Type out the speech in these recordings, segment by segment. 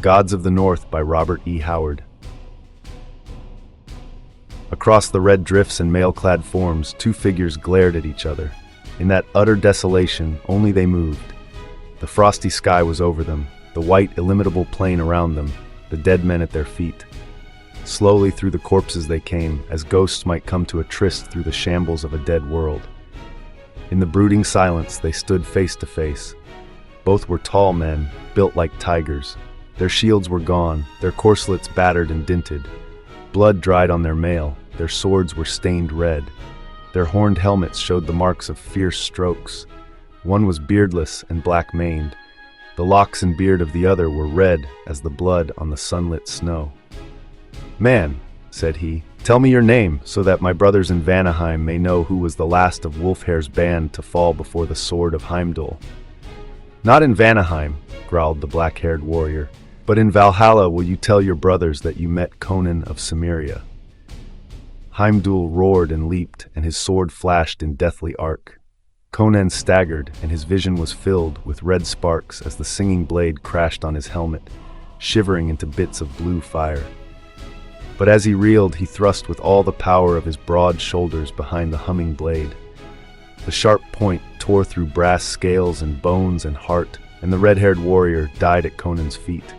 Gods of the North by Robert E. Howard. Across the red drifts and mail-clad forms, two figures glared at each other. In that utter desolation, only they moved. The frosty sky was over them, the white, illimitable plain around them, the dead men at their feet. Slowly through the corpses they came, as ghosts might come to a tryst through the shambles of a dead world. In the brooding silence, they stood face to face. Both were tall men, built like tigers. Their shields were gone, their corselets battered and dinted. Blood dried on their mail, their swords were stained red. Their horned helmets showed the marks of fierce strokes. One was beardless and black-maned. The locks and beard of the other were red as the blood on the sunlit snow. "Man," said he, "tell me your name, so that my brothers in Vanaheim may know who was the last of Wulfhere's band to fall before the sword of Heimdall." "Not in Vanaheim," growled the black-haired warrior, "but in Valhalla will you tell your brothers that you met Conan of Cimmerian." Heimdall roared and leaped, and his sword flashed in deathly arc. Conan staggered, and his vision was filled with red sparks as the singing blade crashed on his helmet, shivering into bits of blue fire. But as he reeled, he thrust with all the power of his broad shoulders behind the humming blade. The sharp point tore through brass scales and bones and heart, and the red-haired warrior died at Conan's feet.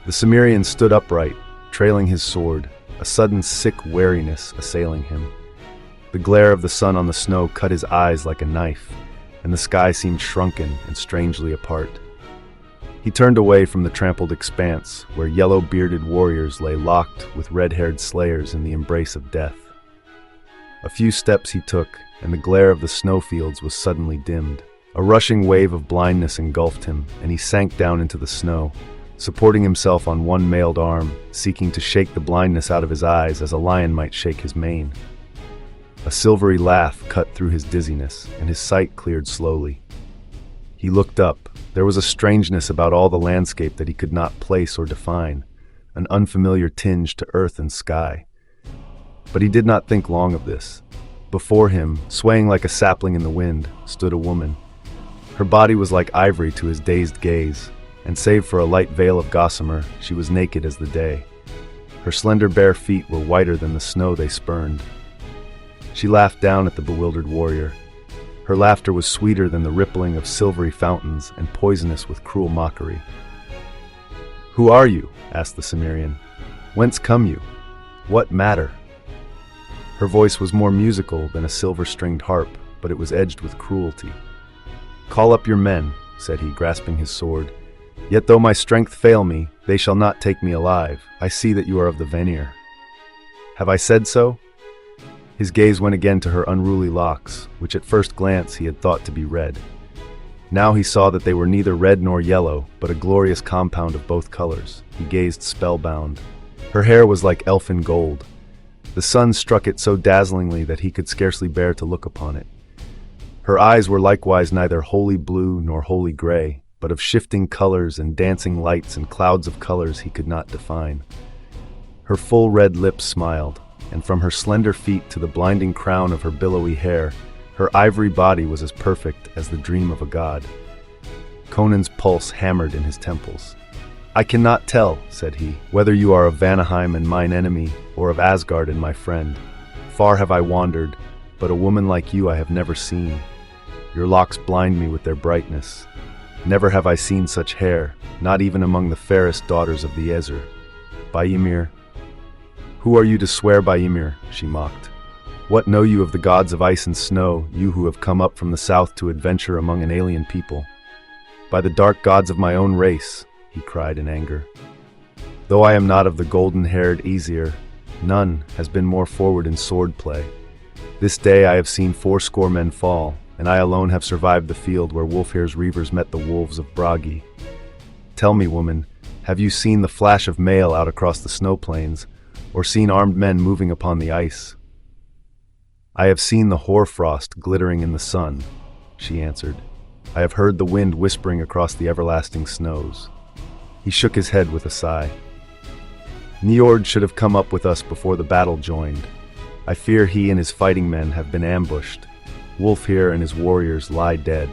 The Cimmerian stood upright, trailing his sword, a sudden sick wariness assailing him. The glare of the sun on the snow cut his eyes like a knife, and the sky seemed shrunken and strangely apart. He turned away from the trampled expanse, where yellow-bearded warriors lay locked with red-haired slayers in the embrace of death. A few steps he took, and the glare of the snowfields was suddenly dimmed. A rushing wave of blindness engulfed him, and he sank down into the snow, supporting himself on one mailed arm, seeking to shake the blindness out of his eyes as a lion might shake his mane. A silvery laugh cut through his dizziness, and his sight cleared slowly. He looked up. There was a strangeness about all the landscape that he could not place or define, an unfamiliar tinge to earth and sky. But he did not think long of this. Before him, swaying like a sapling in the wind, stood a woman. Her body was like ivory to his dazed gaze, and save for a light veil of gossamer, she was naked as the day. Her slender bare feet were whiter than the snow they spurned. She laughed down at the bewildered warrior. Her laughter was sweeter than the rippling of silvery fountains and poisonous with cruel mockery. "Who are you?" asked the Cimmerian. "Whence come you? What matter?" Her voice was more musical than a silver-stringed harp, but it was edged with cruelty. "Call up your men," said he, grasping his sword. "Yet though my strength fail me, they shall not take me alive. I see that you are of the Vanir." "Have I said so?" His gaze went again to her unruly locks, which at first glance he had thought to be red. Now he saw that they were neither red nor yellow, but a glorious compound of both colors. He gazed spellbound. Her hair was like elfin gold. The sun struck it so dazzlingly that he could scarcely bear to look upon it. Her eyes were likewise neither wholly blue nor wholly gray, but of shifting colors and dancing lights and clouds of colors he could not define. Her full red lips smiled, and from her slender feet to the blinding crown of her billowy hair, her ivory body was as perfect as the dream of a god. Conan's pulse hammered in his temples. "I cannot tell," said he, "whether you are of Vanaheim and mine enemy, or of Asgard and my friend. Far have I wandered, but a woman like you I have never seen. Your locks blind me with their brightness. Never have I seen such hair, not even among the fairest daughters of the Aesir. By Ymir." "Who are you to swear by Ymir?" she mocked. "What know you of the gods of ice and snow, you who have come up from the south to adventure among an alien people?" "By the dark gods of my own race," he cried in anger. "Though I am not of the golden-haired Aesir, none has been more forward in sword play. This day I have seen 80 men fall, and I alone have survived the field where Wulfhere's reavers met the wolves of Bragi. Tell me, woman, have you seen the flash of mail out across the snow plains, or seen armed men moving upon the ice?" "I have seen the hoarfrost glittering in the sun," she answered. "I have heard the wind whispering across the everlasting snows." He shook his head with a sigh. "Niord should have come up with us before the battle joined. I fear he and his fighting men have been ambushed. Wulfhere and his warriors lie dead.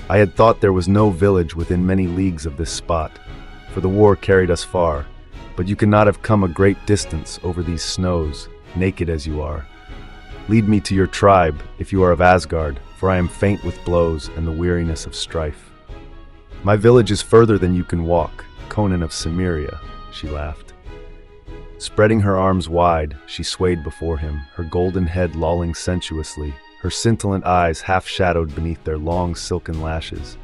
I had thought there was no village within many leagues of this spot, for the war carried us far, but you cannot have come a great distance over these snows, naked as you are. Lead me to your tribe, if you are of Asgard, for I am faint with blows and the weariness of strife. My village is further than you can walk, Conan of Cimmeria, she laughed. Spreading her arms wide, she swayed before him, her golden head lolling sensuously, her scintillant eyes half-shadowed beneath their long silken lashes.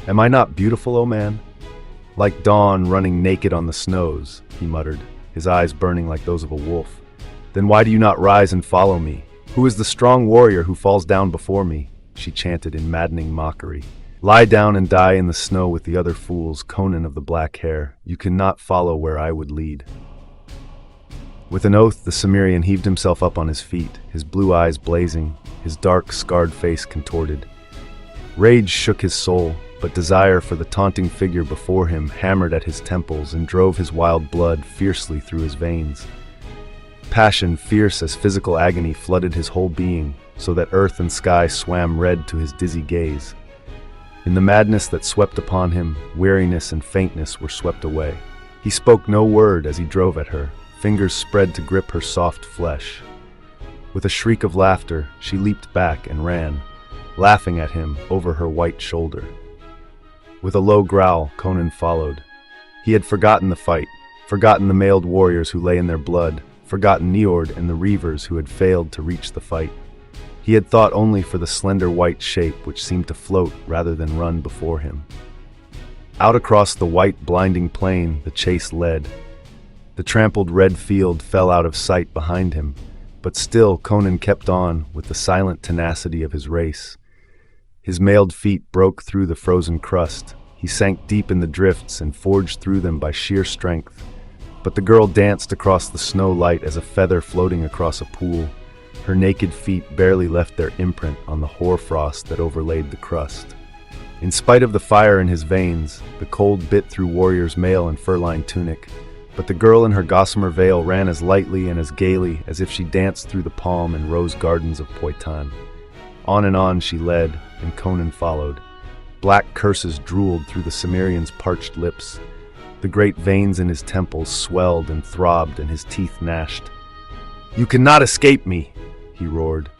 Am I not beautiful, O man? Like dawn running naked on the snows, he muttered, his eyes burning like those of a wolf. Then why do you not rise and follow me? Who is the strong warrior who falls down before me? She chanted in maddening mockery. Lie down and die in the snow with the other fools, Conan of the black hair. You cannot follow where I would lead. With an oath, the Cimmerian heaved himself up on his feet, his blue eyes blazing, his dark, scarred face contorted. Rage shook his soul, but desire for the taunting figure before him hammered at his temples and drove his wild blood fiercely through his veins. Passion, fierce as physical agony, flooded his whole being, so that earth and sky swam red to his dizzy gaze. In the madness that swept upon him, weariness and faintness were swept away. He spoke no word as he drove at her, fingers spread to grip her soft flesh. With a shriek of laughter, she leaped back and ran, laughing at him over her white shoulder. With a low growl, Conan followed. He had forgotten the fight, forgotten the mailed warriors who lay in their blood, forgotten Niord and the reavers who had failed to reach the fight. He had thought only for the slender white shape which seemed to float rather than run before him. Out across the white, blinding plain the chase led. The trampled red field fell out of sight behind him, but still Conan kept on with the silent tenacity of his race. His mailed feet broke through the frozen crust. He sank deep in the drifts and forged through them by sheer strength. But the girl danced across the snow light as a feather floating across a pool. Her naked feet barely left their imprint on the hoarfrost that overlaid the crust. In spite of the fire in his veins, the cold bit through warrior's mail and fur-lined tunic, but the girl in her gossamer veil ran as lightly and as gaily as if she danced through the palm and rose gardens of Poitin. On and on she led, and Conan followed. Black curses drooled through the Cimmerian's parched lips. The great veins in his temples swelled and throbbed, and his teeth gnashed. "You cannot escape me," he roared.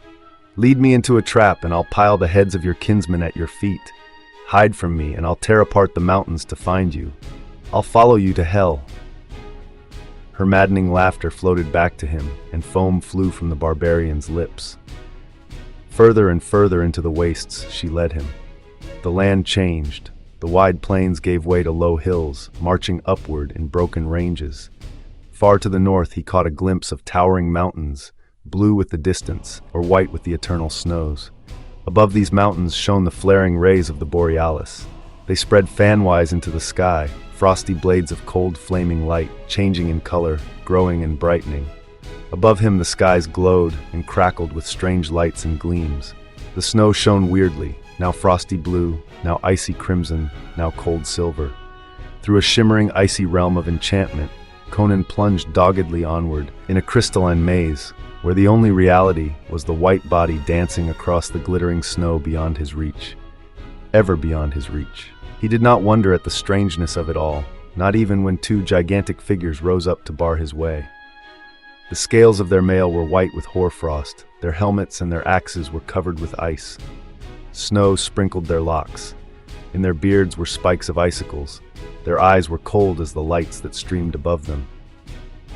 "Lead me into a trap, and I'll pile the heads of your kinsmen at your feet. Hide from me, and I'll tear apart the mountains to find you. I'll follow you to hell." Her maddening laughter floated back to him, and foam flew from the barbarian's lips. Further and further into the wastes she led him. The land changed. The wide plains gave way to low hills, marching upward in broken ranges. Far to the north he caught a glimpse of towering mountains, blue with the distance, or white with the eternal snows. Above these mountains shone the flaring rays of the borealis. They spread fanwise into the sky, frosty blades of cold flaming light, changing in color, growing and brightening. Above him the skies glowed and crackled with strange lights and gleams. The snow shone weirdly, now frosty blue, now icy crimson, now cold silver. Through a shimmering icy realm of enchantment, Conan plunged doggedly onward, in a crystalline maze, where the only reality was the white body dancing across the glittering snow beyond his reach. Ever beyond his reach. He did not wonder at the strangeness of it all, not even when two gigantic figures rose up to bar his way. The scales of their mail were white with hoarfrost, their helmets and their axes were covered with ice. Snow sprinkled their locks. In their beards were spikes of icicles. Their eyes were cold as the lights that streamed above them.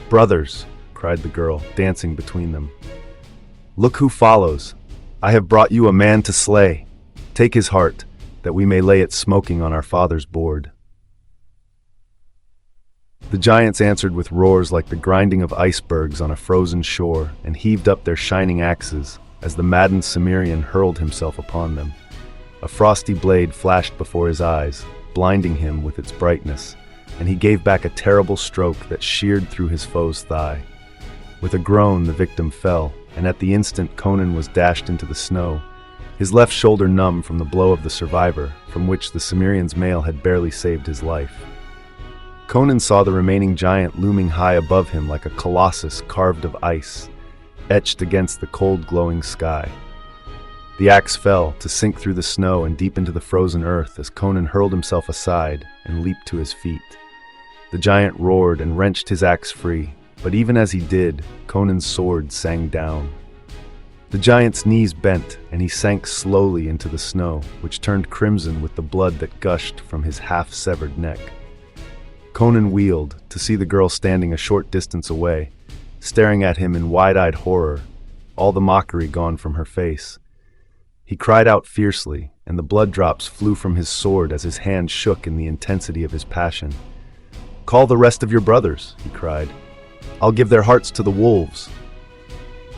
"Brothers," cried the girl, dancing between them. "Look who follows. I have brought you a man to slay. Take his heart, that we may lay it smoking on our father's board." The giants answered with roars like the grinding of icebergs on a frozen shore, and heaved up their shining axes as the maddened Cimmerian hurled himself upon them. A frosty blade flashed before his eyes, blinding him with its brightness, and he gave back a terrible stroke that sheared through his foe's thigh. With a groan the victim fell, and at the instant Conan was dashed into the snow, his left shoulder numb from the blow of the survivor, from which the Cimmerian's mail had barely saved his life. Conan saw the remaining giant looming high above him like a colossus carved of ice, etched against the cold glowing sky. The axe fell, to sink through the snow and deep into the frozen earth as Conan hurled himself aside and leaped to his feet. The giant roared and wrenched his axe free, but even as he did, Conan's sword sang down. The giant's knees bent, and he sank slowly into the snow, which turned crimson with the blood that gushed from his half-severed neck. Conan wheeled to see the girl standing a short distance away, staring at him in wide-eyed horror, all the mockery gone from her face. He cried out fiercely, and the blood drops flew from his sword as his hand shook in the intensity of his passion. "Call the rest of your brothers," he cried. "I'll give their hearts to the wolves.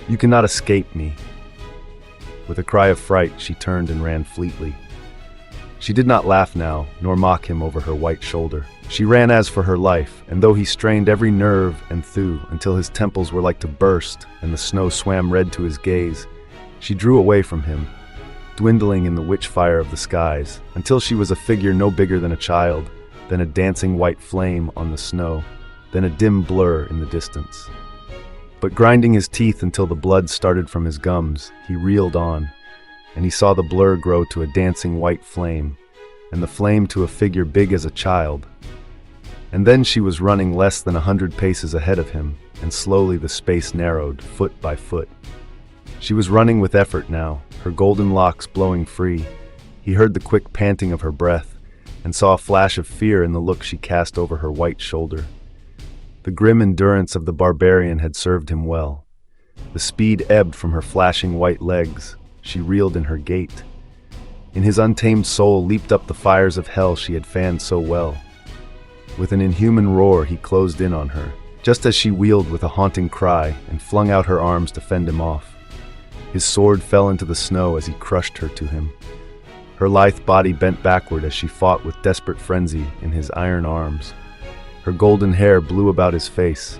You cannot escape me." With a cry of fright, she turned and ran fleetly. She did not laugh now, nor mock him over her white shoulder. She ran as for her life, and though he strained every nerve and thew until his temples were like to burst and the snow swam red to his gaze, she drew away from him, dwindling in the witch fire of the skies, until she was a figure no bigger than a child, then a dancing white flame on the snow, then a dim blur in the distance. But grinding his teeth until the blood started from his gums, he reeled on, and he saw the blur grow to a dancing white flame, and the flame to a figure big as a child. And then she was running less than 100 paces ahead of him, and slowly the space narrowed, foot by foot. She was running with effort now, her golden locks blowing free. He heard the quick panting of her breath, and saw a flash of fear in the look she cast over her white shoulder. The grim endurance of the barbarian had served him well. The speed ebbed from her flashing white legs. She reeled in her gait. In his untamed soul leaped up the fires of hell she had fanned so well. With an inhuman roar he closed in on her, just as she wheeled with a haunting cry and flung out her arms to fend him off. His sword fell into the snow as he crushed her to him. Her lithe body bent backward as she fought with desperate frenzy in his iron arms. Her golden hair blew about his face,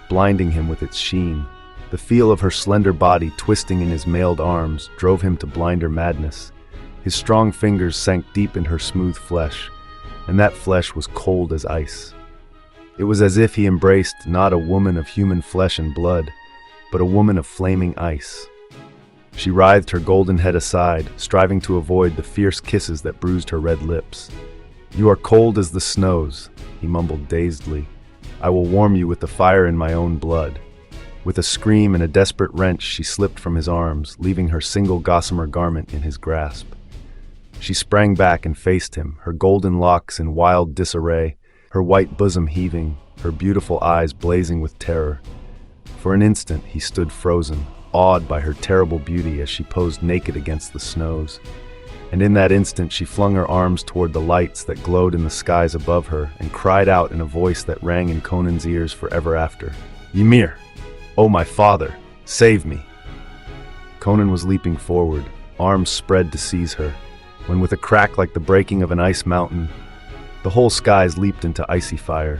blinding him with its sheen. The feel of her slender body twisting in his mailed arms drove him to blinder madness. His strong fingers sank deep in her smooth flesh, and that flesh was cold as ice. It was as if he embraced not a woman of human flesh and blood, but a woman of flaming ice. She writhed her golden head aside, striving to avoid the fierce kisses that bruised her red lips. "You are cold as the snows," he mumbled dazedly. "I will warm you with the fire in my own blood." With a scream and a desperate wrench, she slipped from his arms, leaving her single gossamer garment in his grasp. She sprang back and faced him, her golden locks in wild disarray, her white bosom heaving, her beautiful eyes blazing with terror. For an instant, he stood frozen, awed by her terrible beauty as she posed naked against the snows. And in that instant she flung her arms toward the lights that glowed in the skies above her and cried out in a voice that rang in Conan's ears forever after, "Ymir! Oh, my father! Save me!" Conan was leaping forward, arms spread to seize her, when with a crack like the breaking of an ice mountain, the whole skies leaped into icy fire.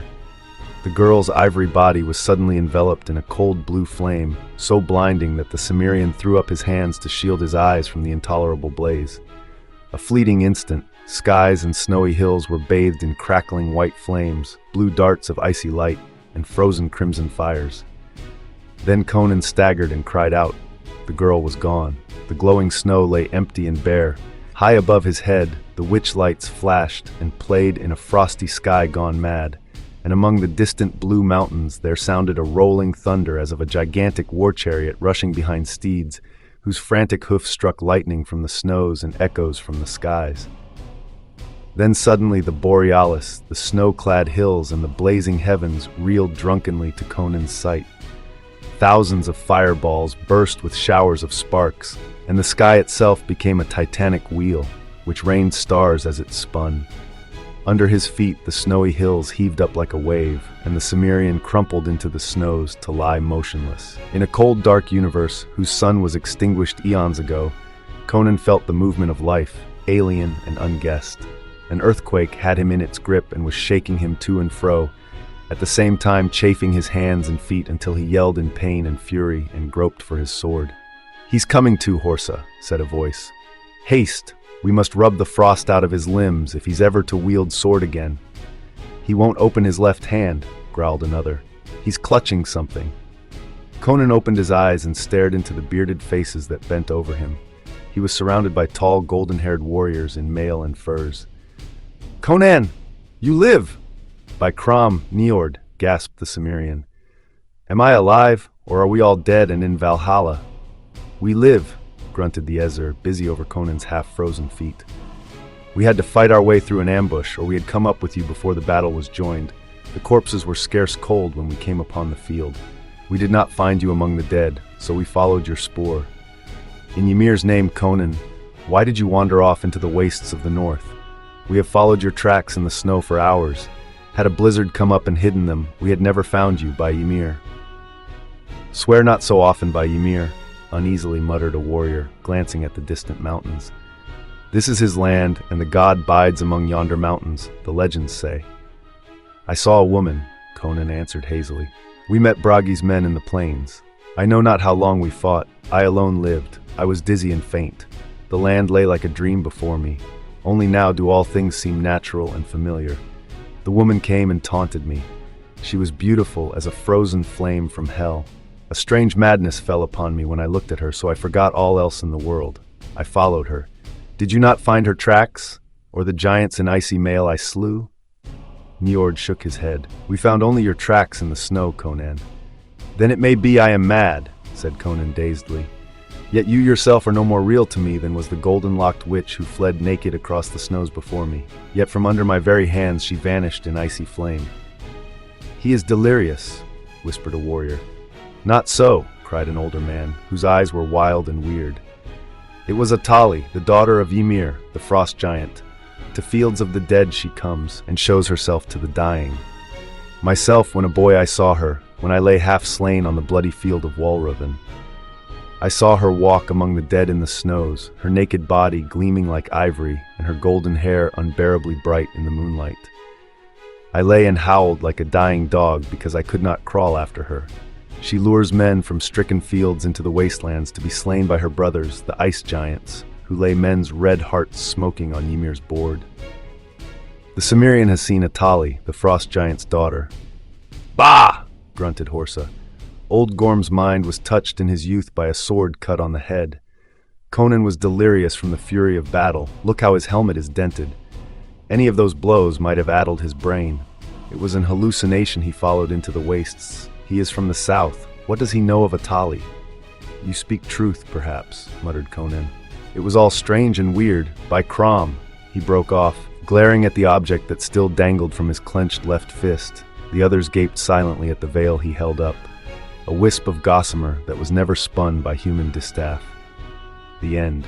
The girl's ivory body was suddenly enveloped in a cold blue flame, so blinding that the Cimmerian threw up his hands to shield his eyes from the intolerable blaze. A fleeting instant, skies and snowy hills were bathed in crackling white flames, blue darts of icy light, and frozen crimson fires. Then Conan staggered and cried out. The girl was gone. The glowing snow lay empty and bare. High above his head, the witch lights flashed and played in a frosty sky gone mad, and among the distant blue mountains there sounded a rolling thunder as of a gigantic war chariot rushing behind steeds, whose frantic hoofs struck lightning from the snows and echoes from the skies. Then suddenly the borealis, the snow-clad hills and the blazing heavens reeled drunkenly to Conan's sight. Thousands of fireballs burst with showers of sparks, and the sky itself became a titanic wheel, which rained stars as it spun. Under his feet the snowy hills heaved up like a wave, and the Cimmerian crumpled into the snows to lie motionless. In a cold, dark universe whose sun was extinguished eons ago, Conan felt the movement of life, alien and unguessed. An earthquake had him in its grip and was shaking him to and fro, at the same time chafing his hands and feet until he yelled in pain and fury and groped for his sword. "He's coming to, Horsa," said a voice. "Haste! We must rub the frost out of his limbs if he's ever to wield sword again." "He won't open his left hand," growled another. "He's clutching something." Conan opened his eyes and stared into the bearded faces that bent over him. He was surrounded by tall, golden-haired warriors in mail and furs. "Conan! You live!" "By Crom, Niord," gasped the Cimmerian. "Am I alive, or are we all dead and in Valhalla?" "We live," grunted the Ezer, busy over Conan's half-frozen feet. "We had to fight our way through an ambush, or we had come up with you before the battle was joined. The corpses were scarce cold when we came upon the field. We did not find you among the dead, so we followed your spoor. In Ymir's name, Conan, why did you wander off into the wastes of the north? We have followed your tracks in the snow for hours. Had a blizzard come up and hidden them, we had never found you by Ymir." "Swear not so often by Ymir," uneasily muttered a warrior, glancing at the distant mountains. "This is his land, and the god bides among yonder mountains, the legends say." "I saw a woman," Conan answered hazily. "We met Bragi's men in the plains. I know not how long we fought. I alone lived. I was dizzy and faint. The land lay like a dream before me. Only now do all things seem natural and familiar. The woman came and taunted me. She was beautiful as a frozen flame from hell. A strange madness fell upon me when I looked at her, so I forgot all else in the world. I followed her. Did you not find her tracks, or the giants in icy mail I slew?" Niord shook his head. "We found only your tracks in the snow, Conan." "Then it may be I am mad," said Conan dazedly. "Yet you yourself are no more real to me than was the golden-locked witch who fled naked across the snows before me. Yet from under my very hands she vanished in icy flame." "He is delirious," whispered a warrior. "Not so," cried an older man, whose eyes were wild and weird. "It was Atali, the daughter of Ymir, the frost giant. To fields of the dead she comes, and shows herself to the dying. Myself, when a boy I saw her, when I lay half-slain on the bloody field of Walraven. I saw her walk among the dead in the snows, her naked body gleaming like ivory, and her golden hair unbearably bright in the moonlight. I lay and howled like a dying dog because I could not crawl after her. She lures men from stricken fields into the wastelands to be slain by her brothers, the ice giants, who lay men's red hearts smoking on Ymir's board. The Cimmerian has seen Atali, the frost giant's daughter." "Bah!" grunted Horsa. Old Gorm's mind was touched in his youth by a sword cut on the head. Conan was delirious from the fury of battle. Look how his helmet is dented. Any of those blows might have addled his brain. It was an hallucination he followed into the wastes. He is from the south. What does he know of Atali?" "You speak truth, perhaps," muttered Conan. "It was all strange and weird. By Crom," he broke off, glaring at the object that still dangled from his clenched left fist. The others gaped silently at the veil he held up. A wisp of gossamer that was never spun by human distaff. The end.